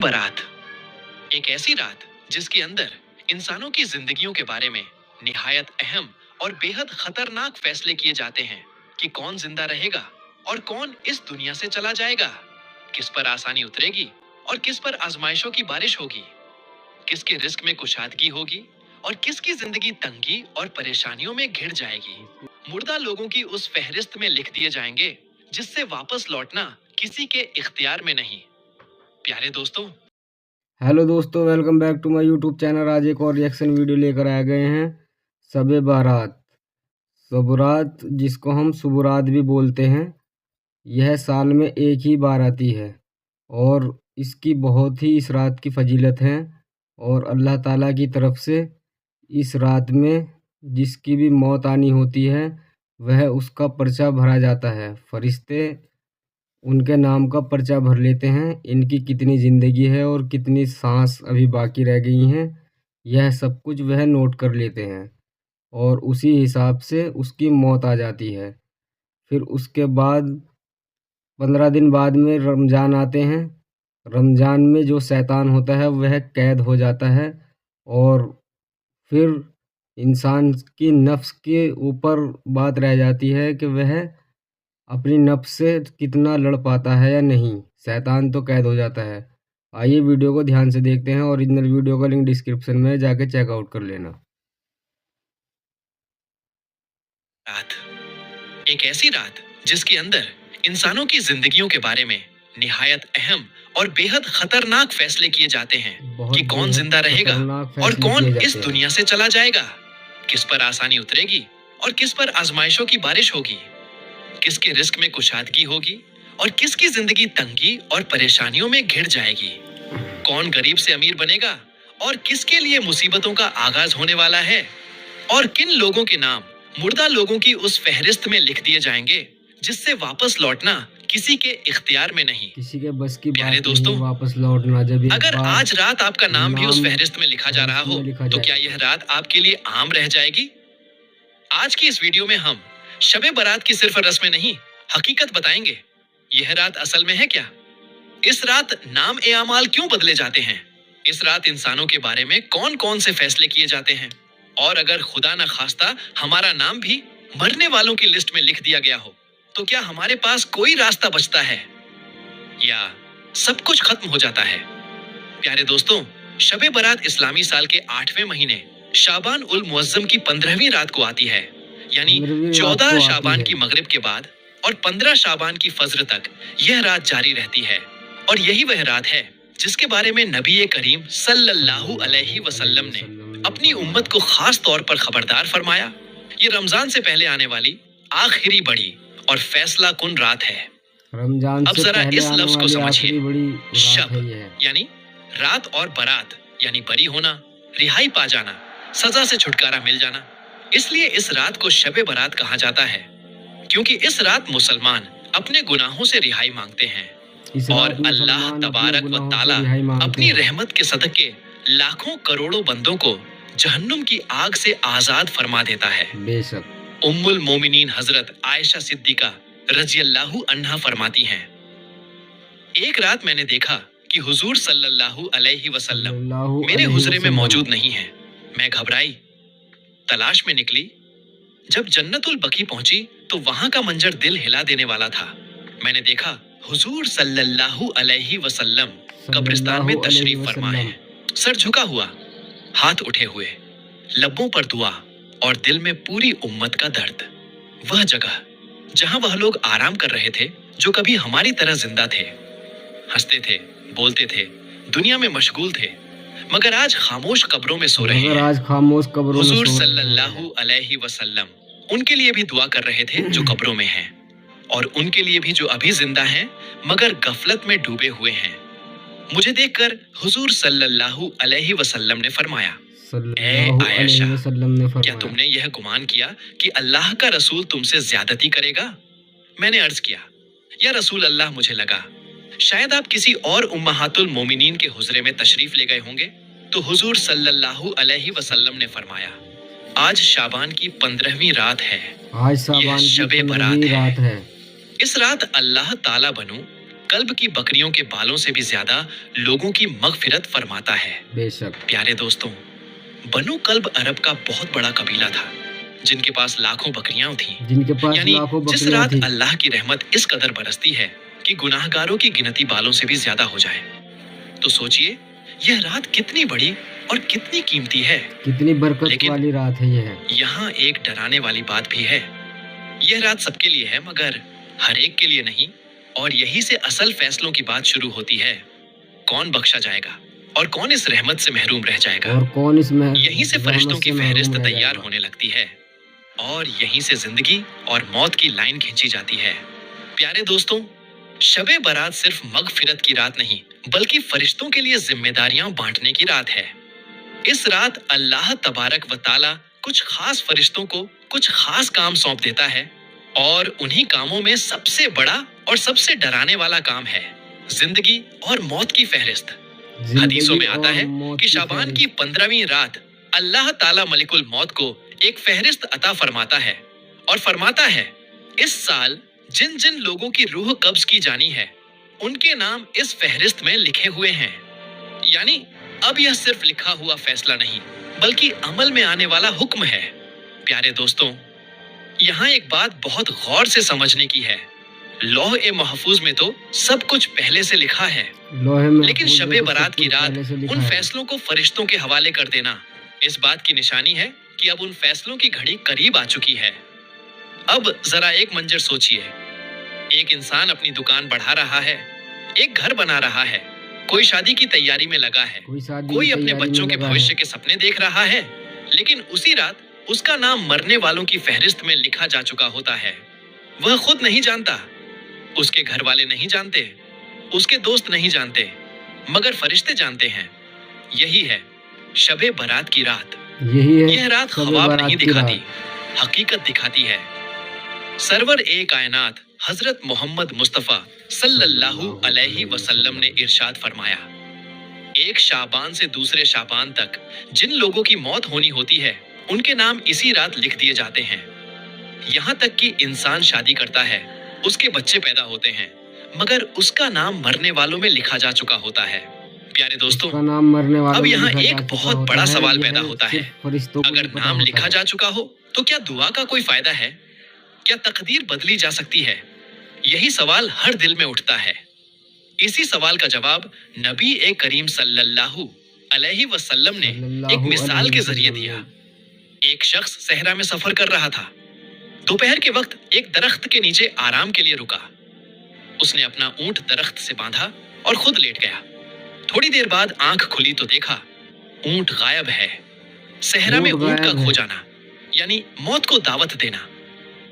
बारात एक ऐसी रात जिसके अंदर इंसानों की जिंदगियों के बारे में निहायत अहम और बेहद खतरनाक फैसले किए जाते हैं कि कौन जिंदा रहेगा और कौन इस दुनिया से चला जाएगा, किस पर आसानी उतरेगी और किस पर आजमाइशों की बारिश होगी, किसके रिस्क में कुशादगी होगी और किसकी जिंदगी तंगी और परेशानियों में घिर जाएगी। मुर्दा लोगों की उस फहरिस्त में लिख दिए जाएंगे जिससे वापस लौटना किसी के इख्तियार में नहीं। प्यारे दोस्तों, हेलो दोस्तों, welcome back to my YouTube channel. आज एक और रिएक्शन वीडियो लेकर आ गए हैं। शब बारात, सबरात जिसको हम सुबरात भी बोलते हैं, यह साल में एक ही बार आती है और इसकी बहुत ही इस रात की फजीलत है। और अल्लाह ताला की तरफ से इस रात में जिसकी भी मौत आनी होती है वह उसका पर्चा भरा जाता है। फरिश्ते उनके नाम का पर्चा भर लेते हैं। इनकी कितनी ज़िंदगी है और कितनी सांस अभी बाकी रह गई हैं, यह सब कुछ वह नोट कर लेते हैं और उसी हिसाब से उसकी मौत आ जाती है। फिर उसके बाद 15 दिन बाद में रमज़ान आते हैं। रमज़ान में जो शैतान होता है वह कैद हो जाता है और फिर इंसान की नफ्स के ऊपर बात रह जाती है कि वह अपनी नफ्स से कितना लड़ पाता है या नहीं। शैतान तो कैद हो जाता है। आइए वीडियो को ध्यान से देखते हैं। ओरिजिनल वीडियो का लिंक डिस्क्रिप्शन में जाके चेकआउट कर लेना। रात एक ऐसी रात जिसके अंदर इंसानों की जिंदगियों के बारे में निहायत अहम और बेहद खतरनाक फैसले किए जाते हैं कि कौन जिंदा रहेगा और कौन इस दुनिया से चला जाएगा, किस पर आसानी उतरेगी और किस पर आजमाइशों की बारिश होगी, किसके रिस्क में कुशादगी होगी और किसकी जिंदगी तंगी और परेशानियों में घिर जाएगी, कौन गरीब से अमीर बनेगा और किसके लिए मुसीबतों का आगाज होने वाला है, और किन लोगों के नाम मुर्दा लोगों की उस फहरिस्त में लिख दिए जाएंगे जिससे वापस लौटना किसी के इख्तियार में नहीं। किसी के बस की प्यारे बात दोस्तों, नहीं वापस लौटना। जब अगर आज रात आपका नाम भी उस फहरिस्त में लिखा जा रहा हो तो क्या यह रात आपके लिए आम रह जाएगी? आज की इस वीडियो में हम शबे बारात की सिर्फ रस्में नहीं, हकीकत बताएंगे। यह रात असल में है क्या? इस रात नाम ए अमाल क्यों बदले जाते हैं? इस रात इंसानों के बारे में कौन कौन से फैसले किए जाते हैं? और अगर खुदा न खास्ता हमारा नाम भी मरने वालों की लिस्ट में लिख दिया गया हो तो क्या हमारे पास कोई रास्ता बचता है या सब कुछ खत्म हो जाता है? प्यारे दोस्तों, शबे बारात इस्लामी साल के 8वें महीने शाबान उल मुअज्जम की 15वीं रात को आती है, यानी 14 शाबान की मगरिब के बाद और 15 शाबान की फज्र तक यह रात जारी रहती है। और यही वह रात है जिसके बारे में नबी करीम सल्लल्लाहु अलैहि वसल्लम ने अपनी उम्मत को खास तौर पर खबरदार फरमाया। ये रमजान से पहले आने वाली आखिरी बड़ी और फैसला कुन रात है। रमजान अब से जरा पहले इस आने लफ्ज को वाली समझिए। आखिरी बड़ी रात शब है ये। यानी रात और बारात यानी बरी होना, रिहाई पा जाना, सजा से छुटकारा मिल जाना। इसलिए इस रात को शबे बारात कहा जाता है क्योंकि इस रात मुसलमान अपने गुनाहों से रिहाई मांगते हैं और अल्लाह तबारक व ताला अपनी रहमत के सदके लाखों करोड़ों बंदों को जहन्नुम की आग से आजाद फरमा देता है। बेशक उम्मुल मोमिनीन हजरत आयशा सिद्दीका रज़ियल्लाहु अन्हा फरमाती हैं, एक रात मैंने देखा कि हुजूर सल्लल्लाहु अलैहि वसल्लम मेरे हुजरे में मौजूद नहीं हैं। मैं घबराई, तलाश में निकली। जब जन्नतुल बकी पहुंची तो वहां का मंजर दिल हिला देने वाला था। मैंने देखा हुजूर सल्लल्लाहु अलैहि वसल्लम कब्रिस्तान में तशरीफ फरमा है, सर झुका हुआ, हाथ उठे हुए, लब्बों पर दुआ और दिल में पूरी उम्मत का दर्द। वह जगह जहां वह लोग आराम कर रहे थे जो कभी हमारी तरह जिंदा थे, हंसते थे, बोलते थे, दुनिया में मशगूल थे, मगर आज खामोश कब्रों में सो रहे हैं। आज खामोश कब्रों में हुजूर सल्लल्लाहु अलैहि वसल्लम उनके लिए भी दुआ कर रहे थे जो कब्रों में हैं, और उनके लिए भी जो अभी जिंदा हैं मगर गफलत में डूबे हुए हैं। मुझे देखकर हुजूर सल्लल्लाहु अलैहि वसल्लम ने फरमाया, ए आयशा, क्या तुमने यह गुमान किया कि अल्लाह का रसूल तुमसे ज्यादती करेगा? मैंने अर्ज किया, या रसूल अल्लाह, मुझे लगा शायद आप किसी और उम्महातुल मोमिनीन के हुजरे में तशरीफ ले गए होंगे। तो हुजूर सल्लल्लाहु अलैहि वसल्लम ने फरमाया, आज शाबान की 15वीं रात है, आज शाबान की शबे 15वीं रात है। इस रात अल्लाह ताला बनू कल्ब की बकरियों के बालों से भी ज्यादा लोगों की मगफिरत फरमाता है। बेशक। प्यारे दोस्तों, बनु कल्ब अरब का बहुत बड़ा कबीला था, जिनके पास लाखों बकरियां थीं। जिनके पास यानी लाखों जिस बकरियां रात थी। अल्लाह की रहमत इस कदर बरसती है कि गुनाहगारों की गिनती बालों से भी ज्यादा हो जाए। तो सोचिए, यह रात कितनी बड़ी और कितनी कीमती है। कितनी बरकत लेकिन वाली रात है यह। यहाँ एक डराने वाली बात भी है। यह रात सबके लिए है, मगर हर एक के लिए नहीं। और यही से असल फैसलों की बात शुरू होती है। कौन बख्शा जाएगा और कौन इस रहमत से महरूम रह जाएगा। और कौन इसमें यहीं से रहमत फरिश्तों की से महरूम फहरिस्त रह तैयार जाएगा। होने लगती है और यहीं से जिंदगी और मौत की लाइन खींची जाती है। प्यारे दोस्तों, शबे बारात सिर्फ मगफिरत की रात नहीं, बल्कि फरिश्तों के लिए जिम्मेदारियां बांटने की रात है। इस रात अल्लाह तबारक व ताला कुछ खास फरिश्तों को कुछ खास काम सौंप देता है, और उन्हीं कामों में सबसे बड़ा और सबसे डराने वाला काम है जिंदगी और मौत की फहरिस्त। हदीसों में आता है कि शाबान की 15वीं रात अल्लाह ताला मलिकुल मौत को एक फहरिस्त अता फरमाता है और फरमाता है, इस साल जिन जिन लोगों की रूह कब्ज की जानी है, उनके नाम इस फहरिस्त में लिखे हुए हैं। यानी अब यह सिर्फ लिखा हुआ फैसला नहीं, बल्कि अमल में आने वाला हुक्म है। प्यारे दोस्तों, यहाँ एक बात बहुत गौर से समझने की है। लौह-ए महफूज में तो सब कुछ पहले से लिखा है, लेकिन शबे बारात की रात उन फैसलों को फरिश्तों के हवाले कर देना इस बात की निशानी है कि अब उन फैसलों की घड़ी करीब आ चुकी है। अब जरा एक मंजर सोचिए। एक इंसान अपनी दुकान बढ़ा रहा है, एक घर बना रहा है, कोई शादी की तैयारी में लगा है, कोई अपने बच्चों के भविष्य के सपने देख रहा है। लेकिन उसी रात उसका नाम मरने वालों की फहरिस्त में लिखा जा चुका होता है। वह खुद नहीं जानता, उसके घर वाले नहीं जानते, उसके दोस्त नहीं जानते, मगर फरिश्ते जानते हैं। यही है शबे बारात की रात। यह रात ख्वाब नहीं दिखाती, हकीकत दिखाती है। सरवर ए कायनात हजरत मोहम्मद मुस्तफा सल्लल्लाहु अलैहि वसल्लम ने इरशाद फरमाया, एक शाबान से दूसरे शाबान तक जिन लोगों की मौत होनी होती है, उनके नाम इसी रात लिख दिए जाते हैं। यहाँ तक कि इंसान शादी करता है, उसके बच्चे पैदा होते हैं, मगर उसका नाम मरने वालों में लिखा जा चुका होता है। प्यारे दोस्तों, अब यहाँ एक बहुत बड़ा सवाल पैदा होता है। अगर नाम लिखा जा चुका हो तो क्या दुआ का कोई फायदा है? क्या तकदीर बदली जा सकती है? यही सवाल हर दिल में उठता है। इसी सवाल का जवाब नबी ए करीम सल्लल्लाहु अलैहि वसल्लम ने एक मिसाल के जरिए दिया। एक शख्स सहरा में सफर कर रहा था। दोपहर के वक्त एक दरख्त के नीचे आराम के लिए रुका। उसने अपना ऊंट दरख्त से बांधा और खुद लेट गया। थोड़ी देर बाद आंख खुली तो देखा ऊंट गायब है। सहरा में ऊंट का खो जाना यानी मौत को दावत देना।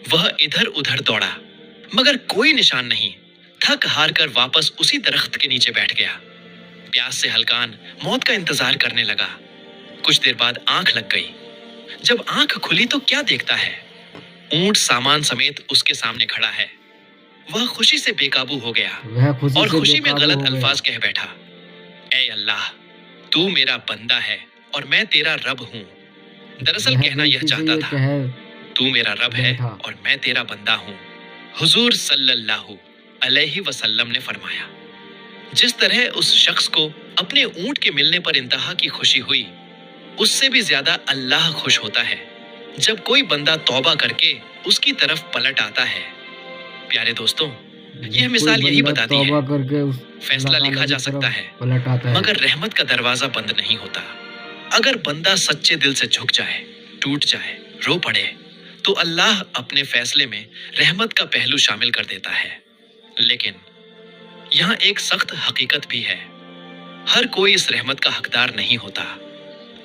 वह इधर उधर दौड़ा, मगर कोई निशान नहीं। थक हार कर वापस उसी दरख्त के नीचे बैठ गया। प्यास से हलकान मौत का इंतजार करने लगा। कुछ देर बाद आंख लग गई। जब आंख खुली तो क्या देखता है, ऊंट सामान समेत उसके सामने खड़ा है। वह खुशी से बेकाबू हो गया और खुशी में गलत अल्फाज कह बैठा, ऐ अल्लाह, तू मेरा बंदा है और मैं तेरा रब हूँ। दरअसल कहना यह चाहता था, तू मेरा रब है और मैं तेरा बंदा हूँ। हुजूर सल्लल्लाहु अलैहि वसल्लम ने फरमाया, जिस तरह उस शख्स को अपने ऊंट के मिलने पर इंतहा की खुशी हुई, उससे भी ज्यादा अल्लाह खुश होता है जब कोई बंदा तौबा करके उसकी तरफ पलट आता है। प्यारे दोस्तों, यह मिसाल यही बताती है, फैसला लिखा जा सकता है, मगर रहमत का दरवाजा बंद नहीं होता। अगर बंदा सच्चे दिल से झुक जाए, टूट जाए, रो पड़े, तो अल्लाह अपने फैसले में रहमत का पहलू शामिल कर देता है। लेकिन यहाँ एक सख्त हकीकत भी है, हर कोई इस रहमत का हकदार नहीं होता।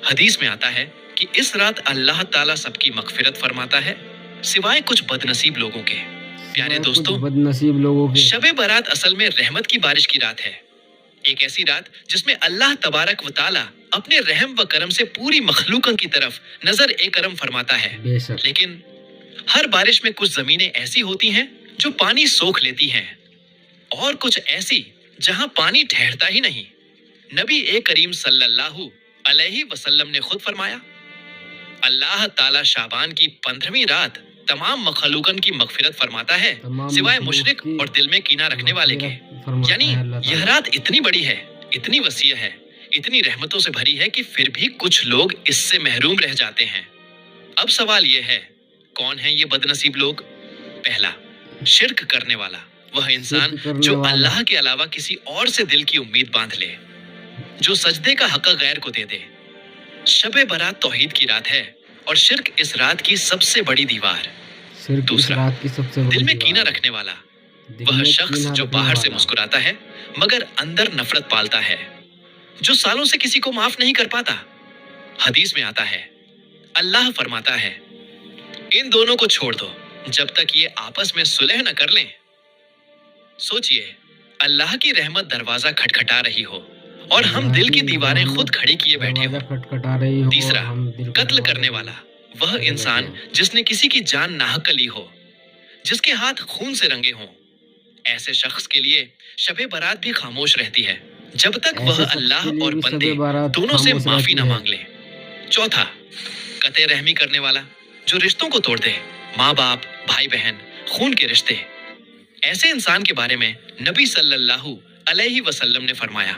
हदीस में आता है कि इस रात अल्लाह ताला सबकी मगफिरत फरमाता है, सिवाय कुछ बदनसीब लोगों के। प्यारे दोस्तों, बदनसीब लोगों के शबे बारात असल में रहमत की बारिश की रात है। एक ऐसी रात जिसमें अल्लाह तबारक व ताला अपने रहम व करम से पूरी मखलूकन की तरफ नजर ए करम फरमाता है। लेकिन हर बारिश में कुछ जमीनें ऐसी होती हैं जो पानी सोख लेती हैं, और कुछ ऐसी जहां पानी ठहरता ही नहीं। नबी ए करीम सल्लल्लाहु अलैहि वसल्लम ने खुद फरमाया, अल्लाह ताला शाबान की 15वीं रात तमाम मखलूकन की मगफिरत फरमाता है, सिवाय मुशरिक और दिल में कीना रखने वाले के। फरमाता यानी है अल्लाह यह ताला। रात इतनी बड़ी है, इतनी वसीय है, इतनी रहमतों से भरी है कि फिर भी कुछ लोग इससे महरूम रह जाते हैं। अब सवाल यह है, कौन है ये बदनसीब लोग? पहला, शिर्क करने वाला, वह इंसान शिर्क करने जो वाला। अल्लाह के अलावा किसी और से दिल की उम्मीद बांध ले, जो सजदे का हक गैर को दे दे। शबे बारात तौहीद की रात है और शिर्क इस रात की सबसे बड़ी दीवार। शिर्क इस दूसरा, रात की सबसे बड़ी दिल में दीवार कीना है। रखने वाला, दिल वह में शख्स कीना जो रखने बाहर से वाला। मुस्कुराता है मगर अंदर नफरत पालता है, जो सालों से किसी को माफ नहीं कर पाता। हदीस में आता है, अल्लाह फरमाता है, इन दोनों को छोड़ दो जब तक ये आपस में सुलह न कर लें। सोचिए, अल्लाह की रहमत दरवाजा खटखटा रही हो और हम दिल की दीवारें खुद खड़ी किए बैठे दरवाजा हो। खटखटा रही हो तीसरा, और हम दिल का कत्ल दरवाजा करने वाला, वह खड़े इंसान बैठे हैं। जिसने किसी की जान नाहक ली हो, जिसके हाथ खून से रंगे हों। ऐसे शख्स के लिए शबे बारात भी खामोश रहती है जब तक ऐसे वह शख्स अल्लाह के लिए और भी बंदे शबे बारात दोनों से खामोश माफी रहती न है। मांग ले। चौथा, कते रहमी करने वाला, जो रिश्तों को तोड़ दे, माँ बाप, भाई बहन, खून के रिश्ते। ऐसे इंसान के बारे में नबी सल्लल्लाहु अलैहि वसल्लम ने फरमाया,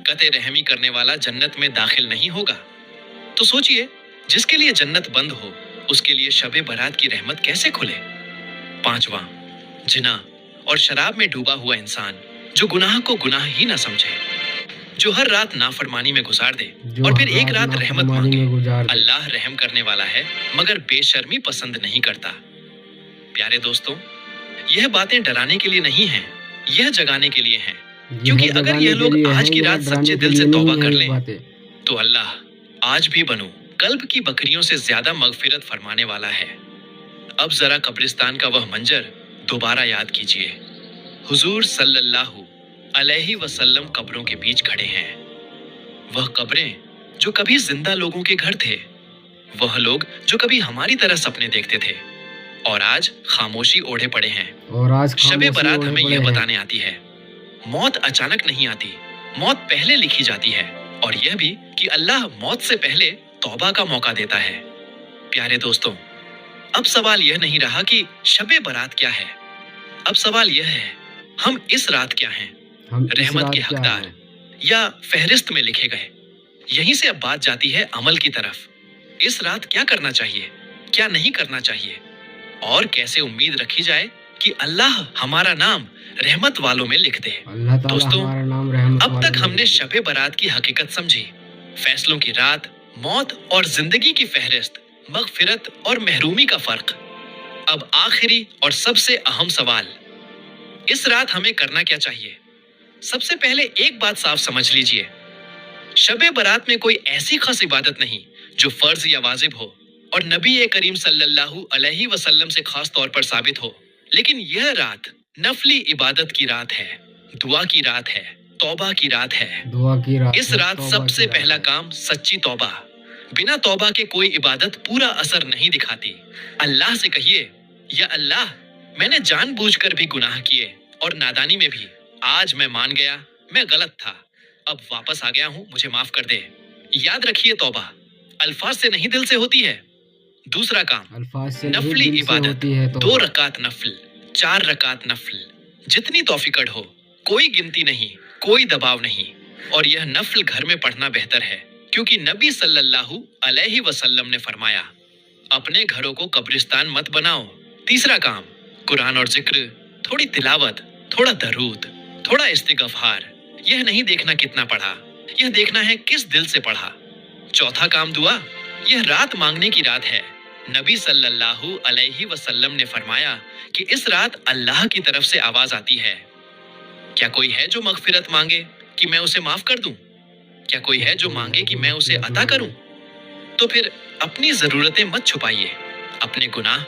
कते रहमी करने वाला जन्नत में दाखिल नहीं होगा। तो सोचिए, जिसके लिए जन्नत बंद हो उसके लिए शबे बारात की रहमत कैसे खुले। पांचवा, जिना और शराब में डूबा हुआ इंसान, जो गुनाह को गुनाह ही ना समझे, जो हर रात नाफरमानी में गुजार दे जो और फिर हर एक रात रहमत नाफरमानी मांगे। में गुजार दे। अल्लाह रहम करने वाला है मगर बेशर्मी पसंद नहीं करता। प्यारे दोस्तों, यह बातें डराने के लिए नहीं हैं, यह जगाने के लिए हैं। क्योंकि यह अगर जगाने ये के लोग लिए आज है, की यह रात डराने सच्चे के दिल से लिए तौबा नहीं कर है ये लें बातें। तो अल्लाह आज भी बनो कल्ब की बकरियों से ज्यादा मगफिरत फरमाने वाला है। अब जरा कब्रिस्तान का वह मंजर दोबारा याद कीजिए। हुजूर सल्लल्लाहु अलैहि वसल्लम कब्रों के बीच खड़े हैं। वह कब्रें जो कभी जिंदा लोगों के घर थे, वह लोग जो कभी हमारी तरह सपने देखते थे और आज खामोशी ओढ़े पड़े हैं। और आज शबे खामोशी बारात ओढ़े हमें पड़े यह हैं। बताने आती है, मौत अचानक नहीं आती, मौत पहले लिखी जाती है, और यह भी कि अल्लाह मौत से पहले तौबा का मौका देता है। प्यारे दोस्तों, अब सवाल यह नहीं रहा कि शबे बारात क्या है, अब सवाल यह है, हम इस रात क्या हैं, हम इस रहमत रात के क्या हकदार हैं? या फहरिस्त में लिखे गए। यहीं से अब बात जाती है अमल की तरफ। इस रात क्या करना चाहिए, क्या नहीं करना चाहिए, और कैसे उम्मीद रखी जाए कि अल्लाह हमारा नाम रहमत वालों में लिख दे। अल्लाह ताला दोस्तों, हमारा नाम रहमत अब वालों तक में हमने लिख दे। शबे बारात की हकीकत समझी, फैसलों की रात, मौत और जिंदगी की फहरिस्त, मगफिरत और महरूमी का फर्क। अब आखिरी और सबसे अहम सवाल, इस रात हमें करना क्या चाहिए। सबसे पहले एक बात साफ समझ लीजिए, शबे बारात में कोई ऐसी खास इबादत नहीं जो फर्ज या वाजिब हो और नबी करीम सल्लल्लाहु अलैहि वसल्लम से खास तौर पर साबित हो, लेकिन यह रात नफली इबादत की रात है, दुआ की रात है, तौबा की रात है। दुआ की रात इस है, रात तौबा सबसे की रात पहला है। काम सच्ची तौबा। बिना तौबा के कोई इबादत पूरा असर नहीं दिखाती। अल्लाह से कहिए, या अल्लाह, मैंने जानबूझकर भी गुनाह किए और नादानी में भी, आज मैं मान गया मैं गलत था, अब वापस आ गया हूं, मुझे माफ कर दे। याद रखिए, तौबा अल्फाज से नहीं दिल से होती है। दूसरा काम, अल्फाज से नहीं नफली दिल से इबादत, होती है 2 रकात नफल, 4 रकात नफल, जितनी तौफीक हो, कोई गिनती नहीं, कोई दबाव नहीं। और यह नफल घर में पढ़ना बेहतर है, क्योंकि नबी सल्लल्लाहु अलैहि वसल्लम ने फरमाया, अपने घरों को कब्रिस्तान मत बनाओ। तीसरा काम, कुरान और जिक्र, थोड़ी तिलावत, थोड़ा दरूद, थोड़ा इस्तिगफार। यह नहीं देखना कितना पढ़ा, यह देखना है किस दिल से पढ़ा। चौथा काम, दुआ। यह रात मांगने की रात है। नबी सल्लल्लाहु अलैहि वसल्लम ने फरमाया कि इस रात अल्लाह की तरफ से आवाज आती है, क्या कोई है जो मगफिरत मांगे कि मैं उसे माफ कर दूं? क्या कोई है जो मांगे कि मैं उसे अता करूं? तो फिर अपनी जरूरतें मत छुपाइए, अपने गुनाह,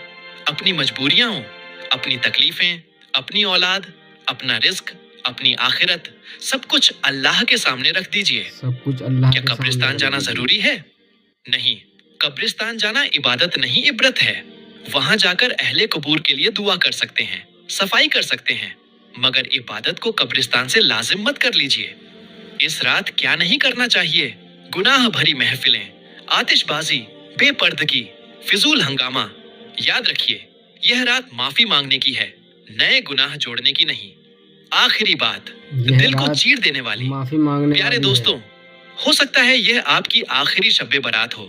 अपनी मजबूरियां हों, अपनी तकलीफें, अपनी औलाद, अपना रिस्क, अपनी आखिरत, सब कुछ अल्लाह के सामने रख दीजिए। सब कुछ अल्लाह क्या के सामने कब्रिस्तान रख जाना दीजिए। जरूरी है? नहीं, कब्रिस्तान जाना इबादत नहीं, इबरत है। वहां जाकर अहले कबूर के लिए दुआ कर सकते हैं, सफाई कर सकते हैं, मगर इबादत को कब्रिस्तान से लाजिम मत कर लीजिए। इस रात क्या नहीं करना चाहिए? गुनाह भरी महफिलें, आतिशबाजी, बेपर्दगी, फिजूल हंगामा। याद रखिए, यह रात माफी मांगने की है, नए गुनाह जोड़ने की नहीं। आखिरी बात, यह दिल को रात चीर देने वाली। माफी मांगने प्यारे वाली दोस्तों, हो सकता है यह आपकी आखिरी शब बारात हो।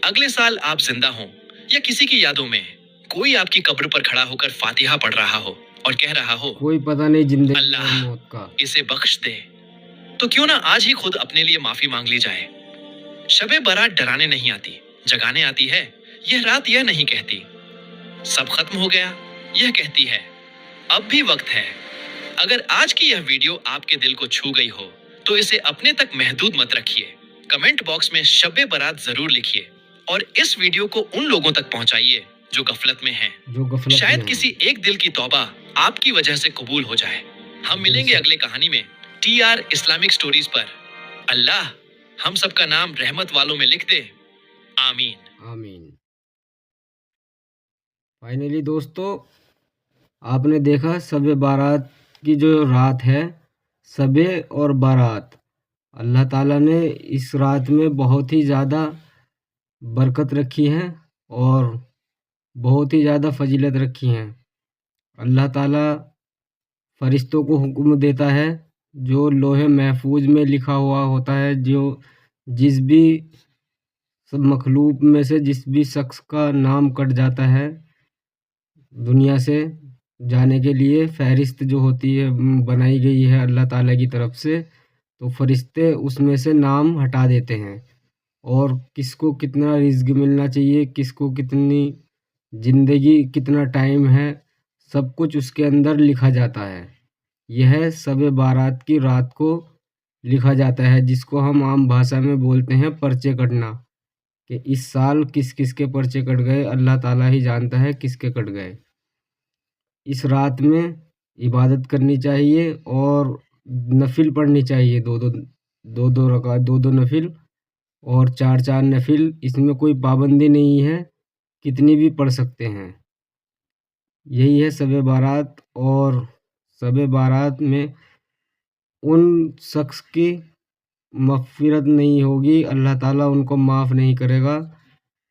अगले साल आप जिंदा हो या किसी की यादों में कोई आपकी कब्र पर खड़ा होकर फातिहा पढ़ रहा हो और कह रहा हो, कोई पता नहीं जिंदगी और अल्लाह मौत का। इसे बख्श दे। तो क्यों ना आज ही खुद अपने लिए माफी मांग ली जाए। शबे बारात डराने नहीं आती, जगाने आती है। यह रात यह नहीं कहती सब खत्म हो गया, यह कहती है अब भी वक्त है। अगर आज की यह वीडियो आपके दिल को छू गई हो तो इसे अपने तक महदूद मत रखिए। कमेंट बॉक्स में शब्बे बारात जरूर लिखिए और इस वीडियो को उन लोगों तक पहुंचाइए जो गफलत में हैं। शायद किसी एक दिल की तौबा आपकी वजह से कबूल हो जाए। हम मिलेंगे अगले कहानी में TR इस्लामिक स्टोरीज पर। अल्लाह हम सबका नाम रहमत वालों में लिख दे। आमीन। आमीन। फाइनली दोस्तों, आपने देखा शबे बारात की जो रात है, शबे और बारात, अल्लाह ताला ने इस रात में बहुत ही ज़्यादा बरकत रखी है और बहुत ही ज़्यादा फजीलत रखी हैं। अल्लाह ताला फरिश्तों को हुक्म देता है, जो लोहे महफूज में लिखा हुआ होता है, जो जिस भी सब मखलूक में से जिस भी शख्स का नाम कट जाता है दुनिया से जाने के लिए, फहरिस्त जो होती है बनाई गई है अल्लाह ताला की तरफ से, तो फरिश्ते उसमें से नाम हटा देते हैं और किसको कितना रिज़्क मिलना चाहिए, किसको कितनी ज़िंदगी, कितना टाइम है, सब कुछ उसके अंदर लिखा जाता है। यह शबे बारात की रात को लिखा जाता है, जिसको हम आम भाषा में बोलते हैं पर्चे कटना, कि इस साल किस किस के पर्चे कट गए, अल्लाह ताला ही जानता है किसके कट गए। इस रात में इबादत करनी चाहिए और नफिल पढ़नी चाहिए, दो रकात, दो नफिल और चार नफिल। इसमें कोई पाबंदी नहीं है, कितनी भी पढ़ सकते हैं। यही है शबे बारात। और शबे बारात में उन शख्स की मग़फ़िरत नहीं होगी, अल्लाह ताला उनको माफ़ नहीं करेगा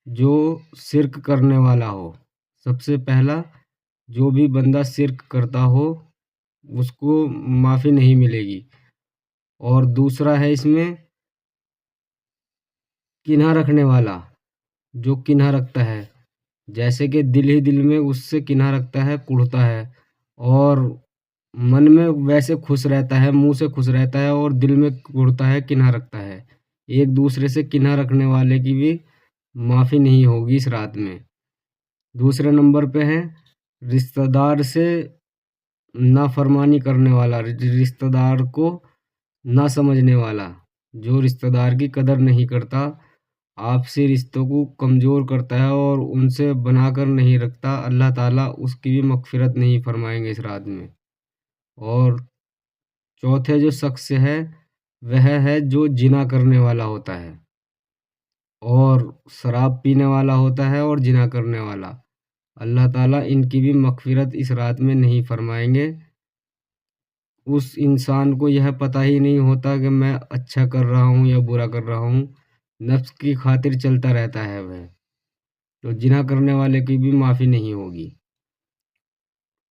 जो शिर्क करने वाला हो। सबसे पहला, जो भी बंदा शिर्क करता हो उसको माफ़ी नहीं मिलेगी। और दूसरा है इसमें किन्हा रखने वाला, जो किन्हा रखता है, जैसे कि दिल ही दिल में उससे किन्हा रखता है, कुढ़ता है और मन में वैसे खुश रहता है, मुंह से खुश रहता है और दिल में कुढ़ता है, किन्हा रखता है। एक दूसरे से किन्हा रखने वाले की भी माफ़ी नहीं होगी इस रात में। दूसरे नंबर पे है रिश्तेदार से नाफरमानी करने वाला, रिश्तेदार को ना समझने वाला, जो रिश्तेदार की कदर नहीं करता, आपसी रिश्तों को कमज़ोर करता है और उनसे बनाकर नहीं रखता, अल्लाह ताला उसकी भी मग़फ़िरत नहीं फरमाएंगे इस रात में। और चौथे जो शख्स है वह है जो जिना करने वाला होता है और शराब पीने वाला होता है और जिना करने वाला, अल्लाह ताला इनकी भी मग़फ़िरत इस रात में नहीं फरमाएंगे। उस इंसान को यह पता ही नहीं होता कि मैं अच्छा कर रहा हूँ या बुरा कर रहा हूँ, नफ्स की खातिर चलता रहता है वह। तो जिना करने वाले की भी माफ़ी नहीं होगी।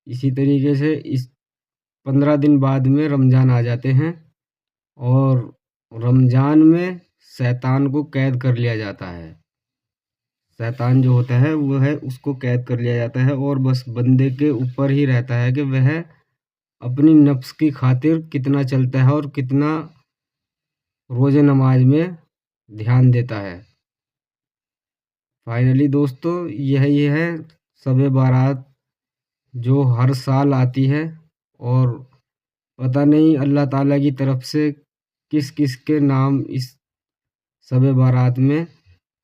इसी तरीके से इस 15 दिन बाद में रमज़ान आ जाते हैं और रमज़ान में शैतान को कैद कर लिया जाता है। शैतान जो होता है वो है, उसको कैद कर लिया जाता है और बस बंदे के ऊपर ही रहता है कि वह अपनी नफ्स की खातिर कितना चलता है और कितना रोज़े नमाज में ध्यान देता है। फाइनली दोस्तों, यही है शबे बारात जो हर साल आती है और पता नहीं अल्लाह ताला की तरफ से किस किस के नाम इस शबे बारात में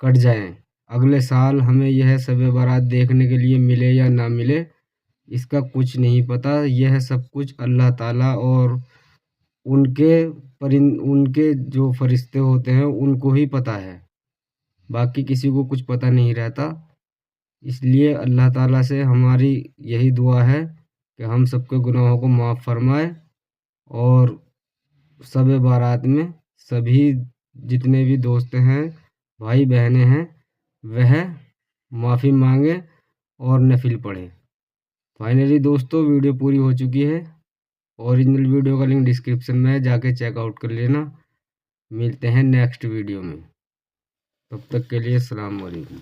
कट जाएं। अगले साल हमें यह शबे बारात देखने के लिए मिले या ना मिले, इसका कुछ नहीं पता। यह सब कुछ अल्लाह ताला और उनके जो फरिश्ते होते हैं उनको ही पता है, बाकी किसी को कुछ पता नहीं रहता। इसलिए अल्लाह ताला से हमारी यही दुआ है कि हम सबके गुनाहों को माफ़ फरमाए और शबे बारात में सभी जितने भी दोस्त हैं, भाई बहनें हैं, वह माफ़ी मांगे और नफिल पढ़े। फाइनली दोस्तों, वीडियो पूरी हो चुकी है ओरिजिनल वीडियो का लिंक डिस्क्रिप्शन में है, जाके चेकआउट कर लेना। मिलते हैं नेक्स्ट वीडियो में, तब तक के लिए अस्सलाम वालेकुम।